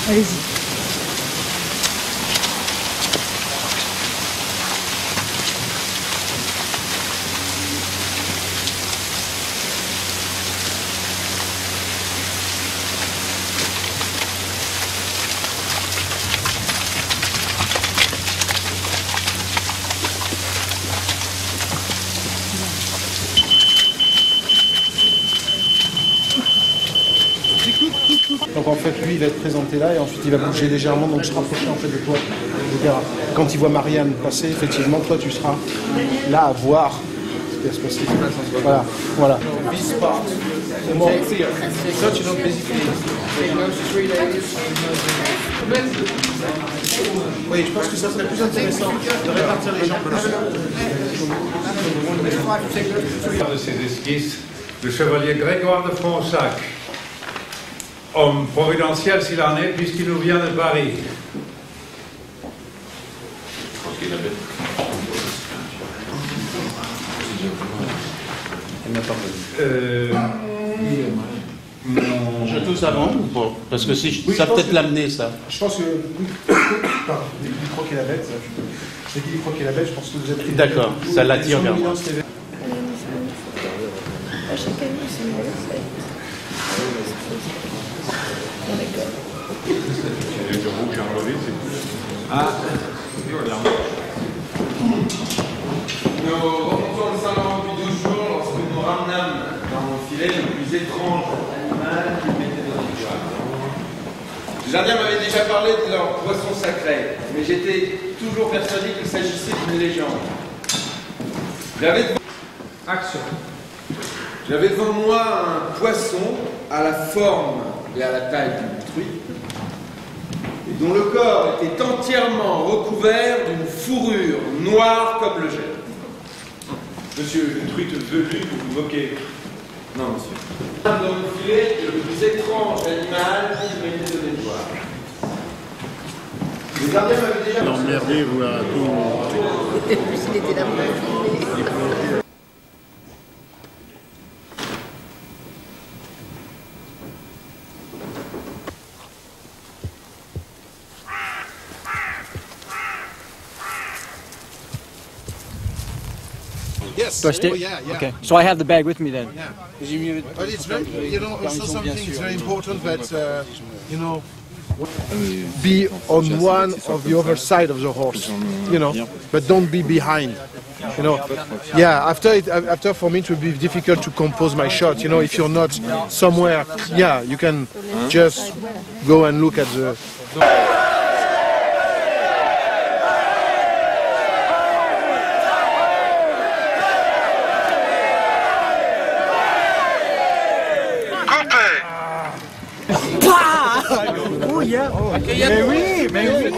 Allez-y. Donc en fait, lui, il va être présenté là et ensuite il va bouger légèrement, donc se rapprocher en fait de toi, etc. Quand il voit Marianne passer, effectivement, toi tu seras là à voir ce qui va se passer. Voilà, voilà. This part, more clear. So you don't basically take those 3 days. Oui, je pense que ça serait plus intéressant de répartir les gens. De ces esquisses, le chevalier Grégoire de Fronsac, homme providentiel s'il en est, puisqu'il nous vient de Paris. Je tousse avant ou pas? Parce que si oui, ça peut-être l'amener, ça. Je pense que... Pardon, dès qu'il croquait la bête, dès qu'il croquait la bête, je pense que vous êtes... D'accord, ça l'attire vers moi. Ah, nous remontons le salon depuis 12 jours lorsque nous ramenâmes dans mon filet le plus étrange animal qui m'était dans l'histoire. Les Indiens m'avaient déjà parlé de leur poisson sacré, mais j'étais toujours persuadé qu'il s'agissait d'une légende. J'avais devant moi un poisson à la forme et à la taille d'une truite, et dont le corps était entièrement recouvert d'une fourrure noire comme le gel. Monsieur, une truite velue, vous vous moquez? Non, monsieur. Dans le filet, le plus étrange animal qui m'était donné de voir. Les Indiens m'avaient déjà... Emmerdez-vous là, tout. En plus, il était là pour filmer. Yes. Do I stay? Oh, yeah, yeah. Okay. So I have the bag with me then. Yeah. But it's very, you know, also something is very important that, you know, be on one of the other side of the horse, you know, but don't be behind, you know. Yeah, after for me it will be difficult to compose my shot, you know, if you're not somewhere, yeah, you can just go and look at the... Oh yeah. Mais oui, mais oui.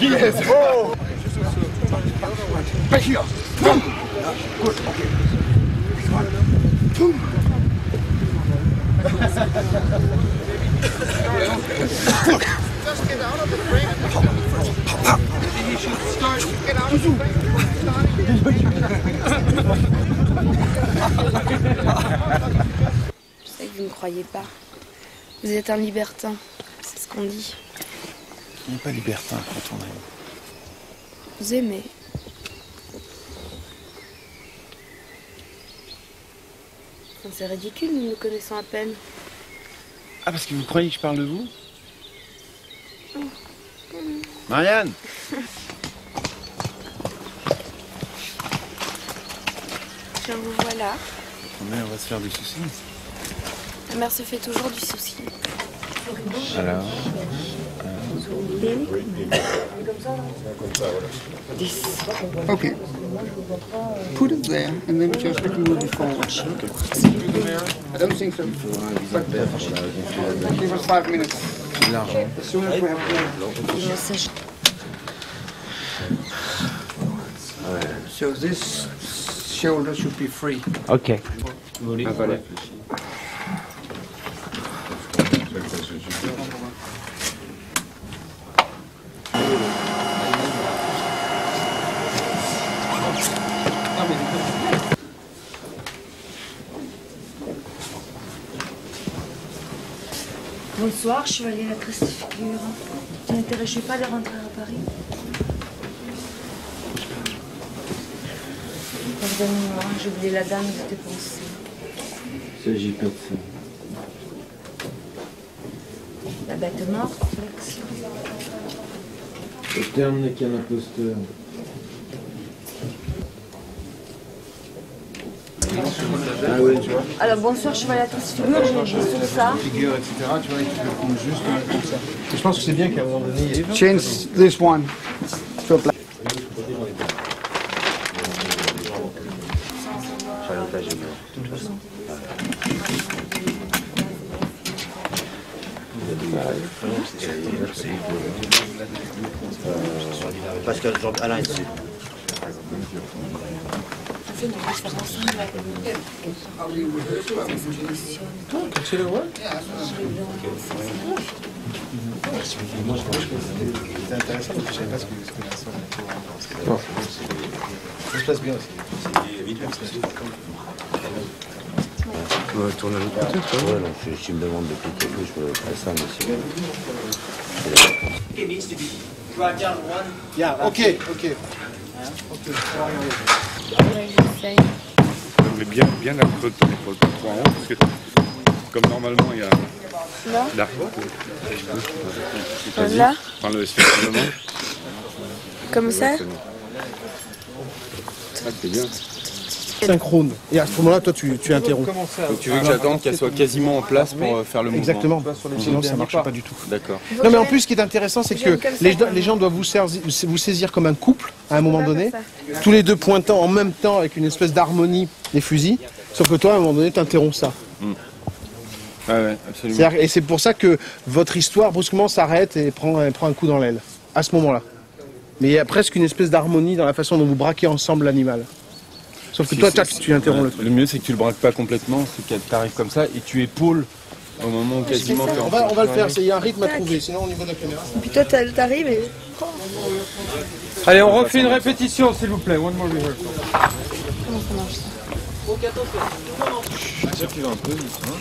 Yes. Oh. Right here. Good. Okay. Just get out of the frame. You should start. Get out of the frame. Je sais que vous ne croyez pas. Vous êtes un libertin, c'est ce qu'on dit. On n'est pas libertin quand on aime. Vous aimez. C'est ridicule, nous nous connaissons à peine. Ah, parce que vous croyez que je parle de vous? Oh. Marianne. Je vous voilà. Mais on va se faire du souci. Ma mère se fait toujours du souci. Alors. Okay. Put it there and then just move it forward. I don't think so. But give us 5 minutes. As soon as we have So this shoulder should be free. Okay. Bonsoir, chevalier la Christ figure. Tu n'intéressais pas de rentrer à Paris? Pardonnez-moi, j'ai oublié la dame de tes pensées. Il s'agit pas de ça. La bête morte, Flex. Le terme n'est qu'un imposteur. Ah oui, tu vois. Alors bonsoir, chevalier la Christ figure, j'ai sur ça. Figure, etc. Tu vois, et tu peux prendre juste comme ça. Et je pense que c'est bien qu'à un moment donné, il y ait... Change this one to a black. Pascal Jean Alain est dessus. Moi, je pense que c'était intéressant parce que je savais pas ce que la soeur ça se passe bien aussi. On va tourner l'autre côté, toi. Ouais, donc si me demande de piquer plus, je peux faire ça, mais c'est... It needs to be brought down one. Yeah, ok. Mais bien la creuse dans les potes de 3 en haut, parce que comme normalement il y a là, l'arc. Là. Enfin le sphère. Comme ça. Ah, c'est bien. Synchrone. Et à ce moment-là, toi, tu interromps. Donc tu veux que j'attende qu'elle soit quasiment en place pour faire le mouvement? Exactement. Sinon, ça ne marche pas du tout. D'accord. Non, mais en plus, ce qui est intéressant, c'est que les gens doivent vous saisir comme un couple à un moment donné, tous les deux pointant en même temps avec une espèce d'harmonie des fusils, sauf que toi, à un moment donné, tu interromps ça. Ouais, absolument. Et c'est pour ça que votre histoire brusquement s'arrête et prend un coup dans l'aile, à ce moment-là. Mais il y a presque une espèce d'harmonie dans la façon dont vous braquez ensemble l'animal. Sauf que toi, tu interromps le truc. Le mieux, c'est que tu le braques pas complètement, c'est qu'elle t'arrive comme ça et tu épaules au moment où quasiment tu es en On va le faire, il y a un rythme à trouver, sinon au niveau de la caméra. Et puis toi, t'arrives et... Allez, on refait une répétition, s'il vous plaît. One more rehearsal. Comment ça marche ça? Je sais qu'il va un peu vite, hein.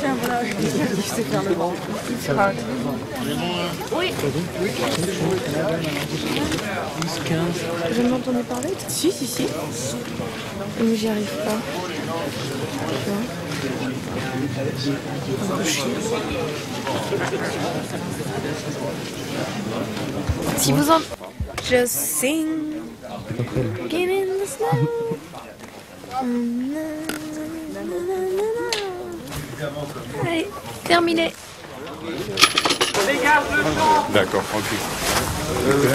Tiens, voilà, je sais faire le vent. Oui. Je m'entendais parler? Si. Mais j'y arrive pas. Si vous en... Just sing. Get in the snow. Allez, terminé. D'accord, ok.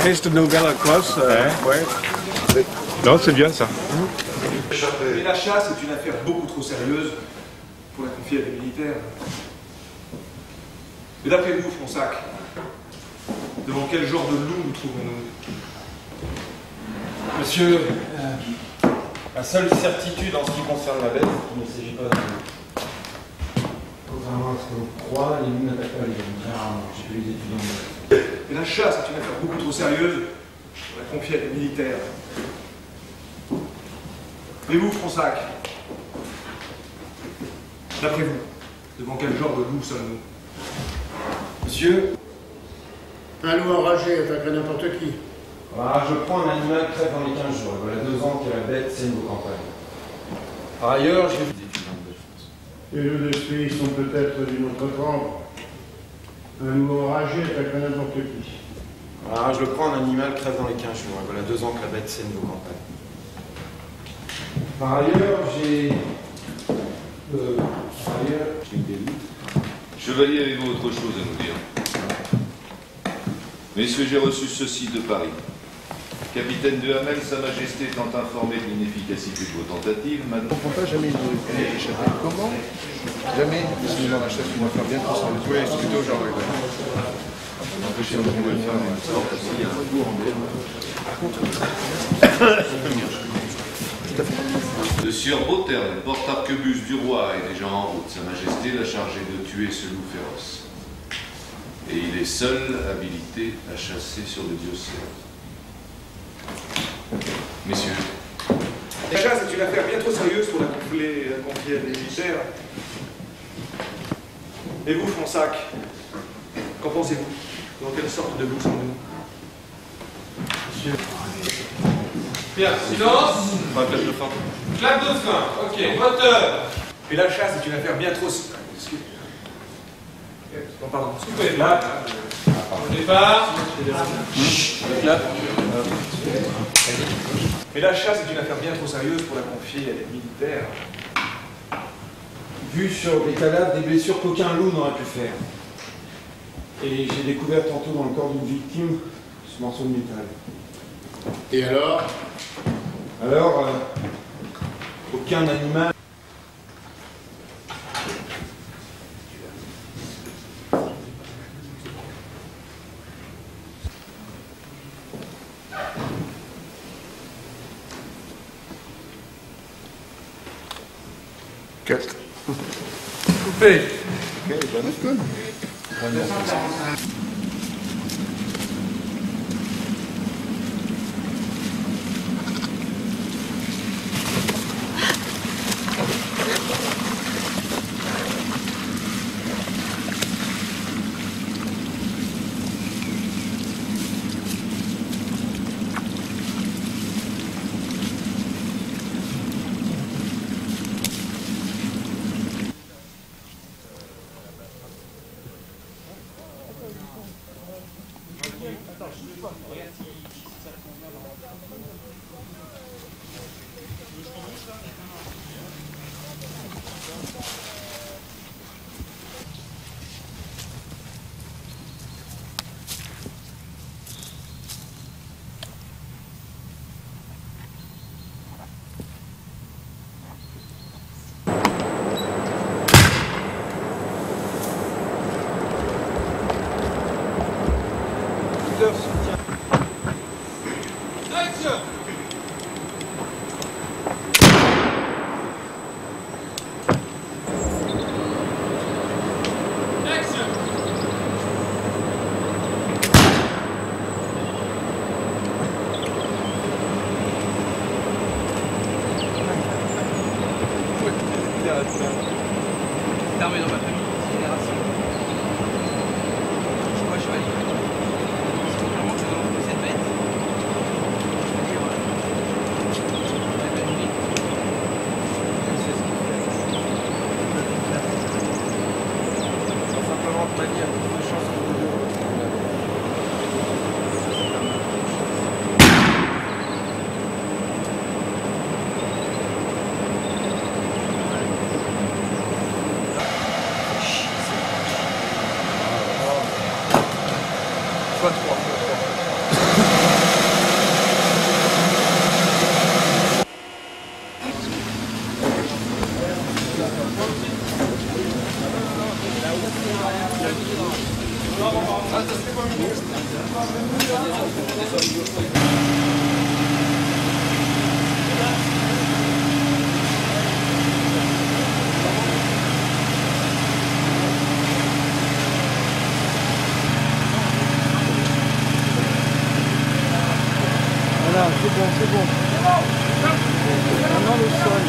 Is de Novella close? Non, c'est bien ça. Mais la chasse est une affaire beaucoup trop sérieuse pour la confier à des militaires. Mais d'après vous, Fronsac, devant quel genre de loup nous trouvons-nous? Monsieur, la seule certitude en ce qui concerne la bête, il ne s'agit pas d'un loup. Contrairement à ce que l'on croit, les loups n'attaquent pas les hommes. Généralement, j'ai vu les étudiants. Mais la chasse est une affaire beaucoup trop sérieuse pour la confier à des militaires. Et vous, Fronsac, d'après vous, devant quel genre de loup sommes-nous? Monsieur, Un loup enragé attaquerait n'importe qui. voilà, je prends un animal qui crève dans les 15 jours. Voilà 2 ans que la bête saigne vos campagnes. Par ailleurs, j'ai vu des étudiants de défense. Les loups de Suisse sont peut-être d'une autre trempe. Un loup enragé attaquerait n'importe qui. Voilà, je prends un animal qui crève dans les 15 jours. Voilà 2 ans que la bête saigne vos campagnes. Par ailleurs, j'ai des doutes. Chevalier, avez-vous autre chose à nous dire? Messieurs, j'ai reçu ceci de Paris. Capitaine de Hamel, Sa Majesté étant informé de l'inefficacité de vos tentatives, madame... Je ne comprends pas, jamais il est échappé. Comment? Jamais, si dans la chef, il va faire bien tout ça. Oui, c'est plutôt genre, oui. Empêchez-nous de le faire d'une sorte aussi, il y a un cours anglais. Le sieur Beauterne, porte-arquebus du roi, est déjà en route. Sa Majesté l'a chargé de tuer ce loup féroce. Et il est seul habilité à chasser sur le diocèse. Messieurs. La chasse est une affaire bien trop sérieuse pour la confier à des militaires. Et vous, Fronsac, qu'en pensez-vous? Dans quelle sorte de loup sommes-nous? Monsieur. Bien, silence. Pas clap de fin. Clap de fin, ok. Moteur. Et la chasse est une affaire bien trop... Non, pardon. Coupez là. Au départ. Mais la chasse est une affaire bien trop sérieuse pour la confier à des militaires. Vu sur les cadavres des blessures qu'aucun loup n'aurait pu faire. Et j'ai découvert tantôt dans le corps d'une victime ce morceau de métal. Et alors? Alors, aucun animal... Cut. Coupé. Okay, that's good. D'armée dans ma famille, génération. Je vois chevalier. C'est clairement que dans cette bête, je veux dire, la belle nuit. Simplement de manière de chance que vous Voilà, c'est bon, c'est bon. Maintenant le sol.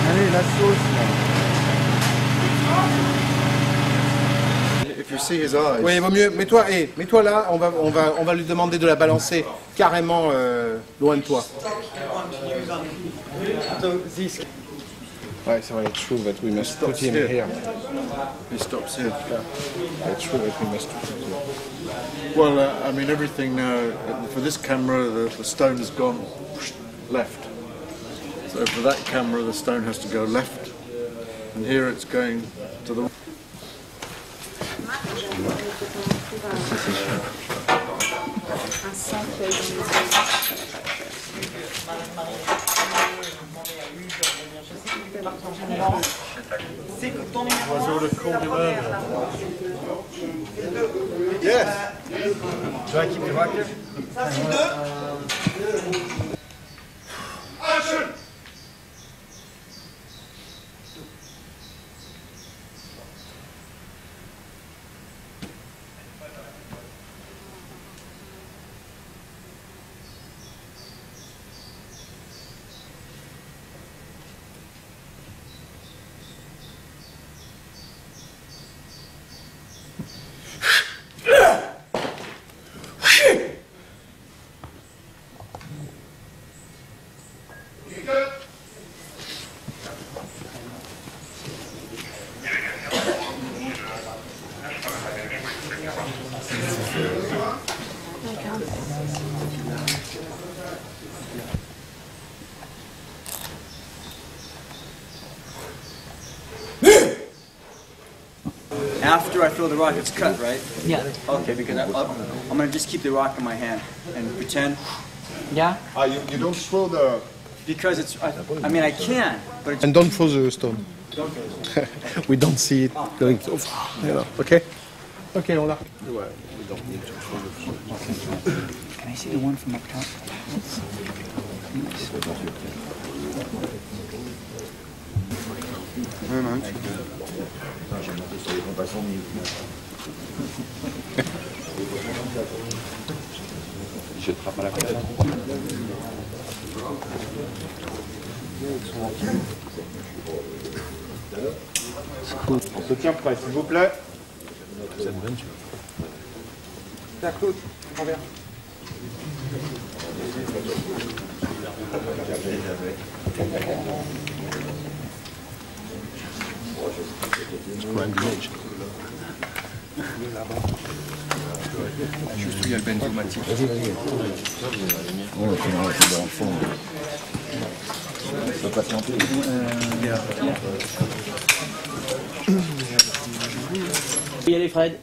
Allez, la sauce là. If you see his eyes. Oui, il vaut mieux. Mets-toi là, on va lui demander de la balancer carrément loin de toi. Right, so it's true that we must put him here. He stops here. It's true that we must put him here. Well, I mean, everything now, for this camera, the stone has gone left. So for that camera, the stone has to go left. And here it's going to the... Was all the called him earlier? Yes. Do I keep the rocket? Action! After I feel the rocket's cut, right? Yeah. Okay, because I'm going to just keep the rock in my hand and pretend. Yeah? You don't throw the... Because it's, I mean, I can, but it's... And don't throw the stone. We don't see it going to... You know, okay? Okay, on l'a. Can I see the one from up top? Je te frappe à la tête. On se tient prêt, s'il vous plaît. Claude, envers. Juste où il y a le benzomatique. Vas-y. Ouais, c'est dans le fond. Ça peut passer en plus. Y aller, Fred.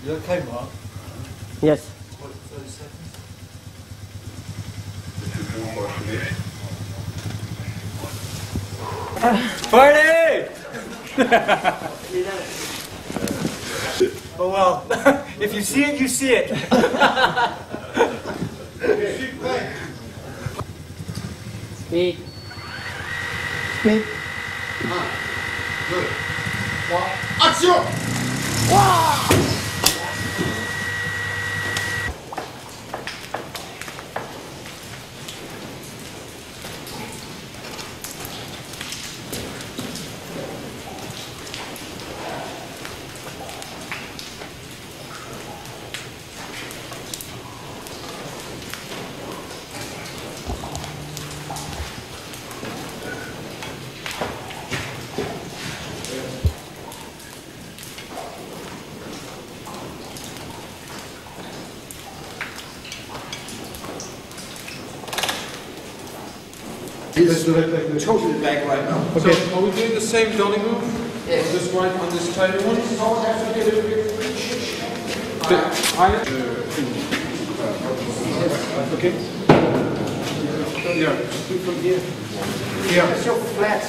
You okay, Mark? Yes. Party! Oh well, if you see it, you see it. Speed. Speed. 1, 2, 3, action! is totally back right now. Okay. So, are we doing the same dolly move? Yes. This right on this tiny one? Okay. Here. It's so flat.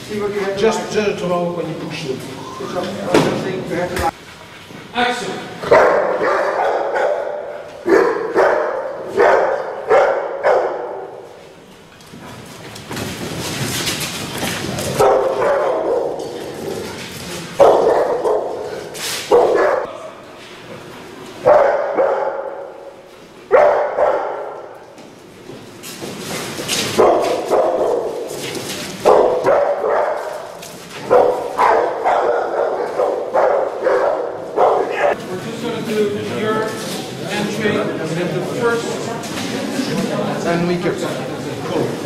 See what you have. Just tomorrow when you push it. Action.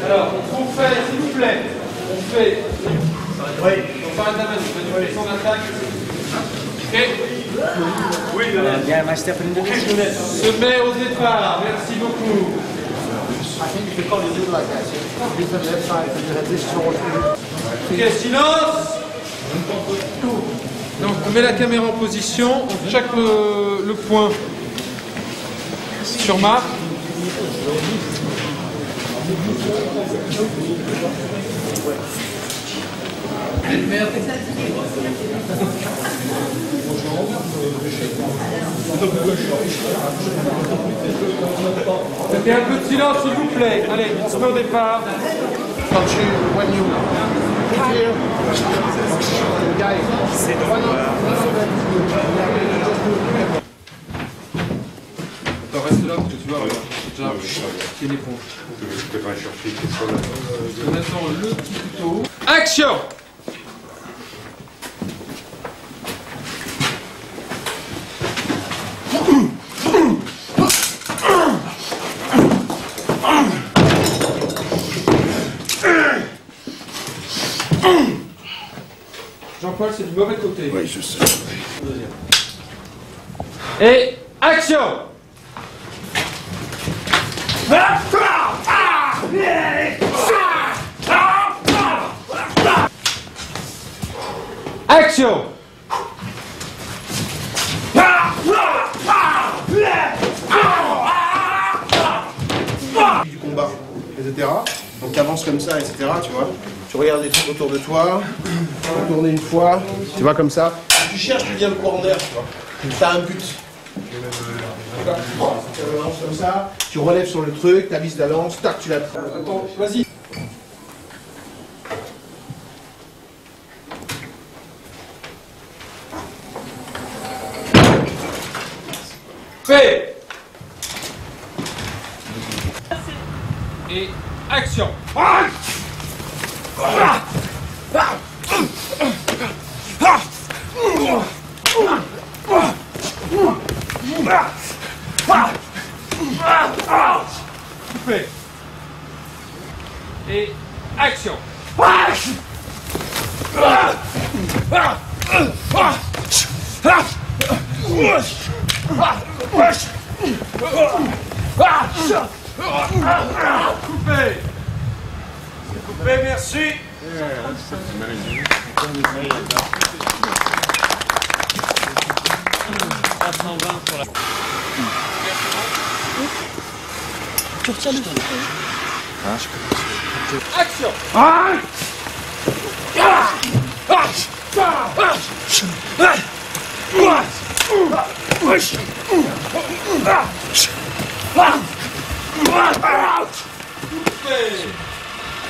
Alors, on fait, s'il vous plaît, on fait. Oui. On parle de la main, on fait son attaque. Ok. Oui, se met au départ, merci beaucoup. Ok, silence. Donc on met la caméra en position, on check le point sur marque. Mettez un peu de silence s'il vous plaît. Allez, on se met au départ. C'est Attends, reste là parce que tu vois, regarde. Déjà, c'est une éponge. Je peux pas chercher quelque chose. On attend le petit couteau. Action! Jean-Paul, c'est du mauvais côté. Oui, je sais. Et action! Action! Du combat, etc. Donc avance comme ça, etc. Tu vois. Tu regardes les trucs autour de toi, tourner une fois, tu vois comme ça. Tu cherches bien le corner, tu vois. T'as un but. Tu avances comme ça, tu relèves sur le truc, ta vis d'avance, tac, tu la prends. Attends, vas-y. Fait. Et action. Coupé. Et action. Coupé. Coupé, merci. Tu retiens le feu. Action.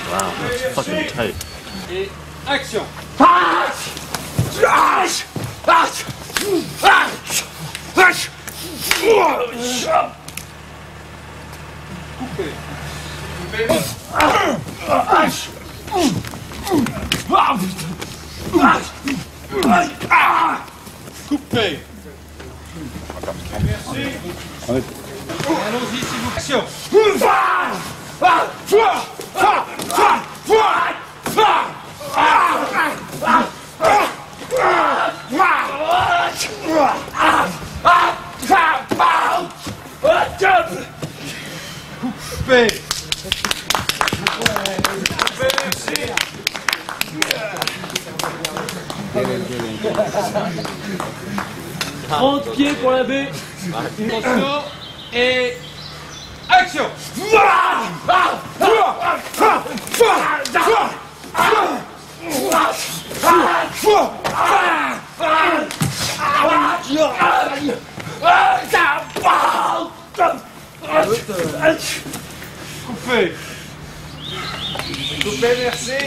Wow, that's fucking tight. Et action. Coupé. Coupé. Merci. Allons-y s'il vous plaît. Action. Coupé. 30 pieds pour la baie. Attention. Et... action. Coupé. Coupé, merci.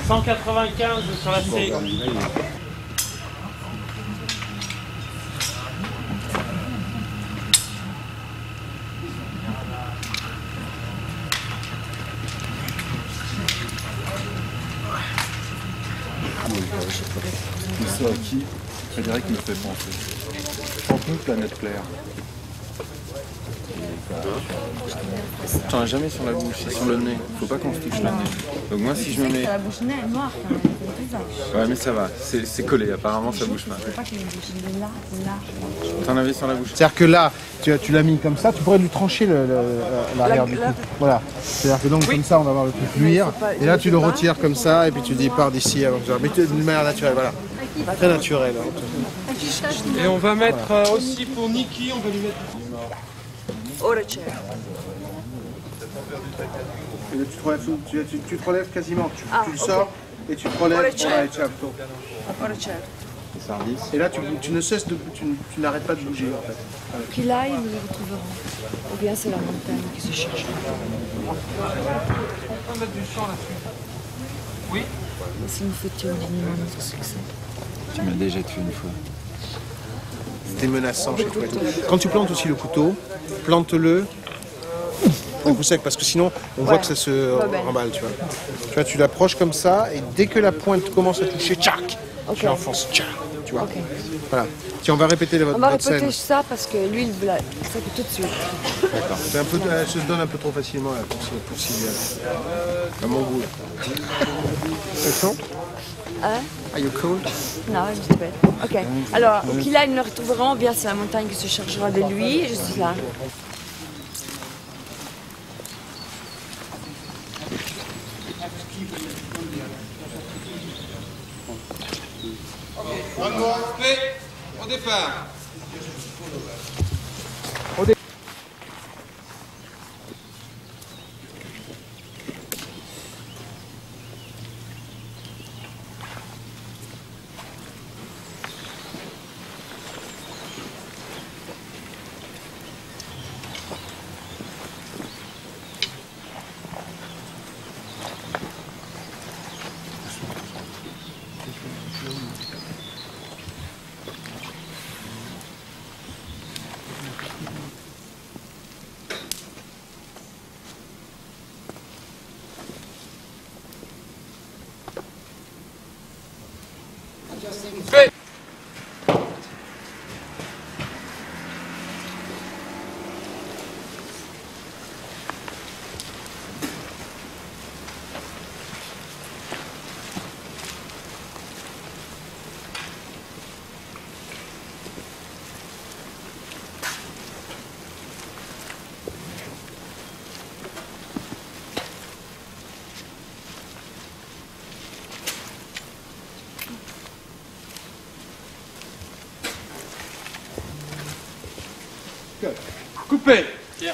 195 sur la C. Mais ça à qui Frédéric me fait penser. Chante-nous Planète Claire. J'en ai jamais sur la bouche, c'est sur le nez. Faut pas qu'on se touche le nez. Donc moi si je me mets... La bouche noire quand même, le visage. Ouais mais ça va, c'est collé, apparemment ça bouge pas. Je sais pas qu'il y a une bouche, il est là, là. T'en avais sur la bouche. C'est-à-dire que là, tu l'as mis comme ça, tu pourrais lui trancher l'arrière du cou. Voilà. C'est-à-dire que donc comme ça, on va avoir le truc luire. Et là, tu le retires comme ça, et puis tu dis pars d'ici. Mais d'une manière naturelle, voilà. Très naturelle. Et on va mettre aussi pour Niki, on va lui mettre... Et tu te relèves quasiment, tu le sors et tu te relèves. Et là, tu ne cesses de, tu n'arrêtes pas de bouger en fait. Puis là, ils nous les retrouveront. Ou bien c'est la montagne qui se cherche. On peut mettre du chant là-dessus. Oui. C'est une photo d'une notre succès. Tu m'as déjà tué une fois. C'était menaçant chez toi. Quand tu plantes aussi le couteau, plante-le au coup sec parce que sinon on voit que ça se remballe, tu vois. Tu vois, tu l'approches comme ça et dès que la pointe commence à toucher, tchac, tu l'enfonces, tchac, tu vois. Voilà. Tiens, on va répéter votre scène. On va répéter ça parce que lui, il veut ça tout de suite. D'accord. C'est un peu, elle se donne un peu trop facilement là, pour Sylvia. À mon goût. Elle chante? Hein? Are you cold? Non, je dis pas. Ok. Alors, puis là, ils nous retrouveront. Bien, c'est la montagne qui se chargera de lui. Et je suis là. Au départ. Fait. Coupé. Bien.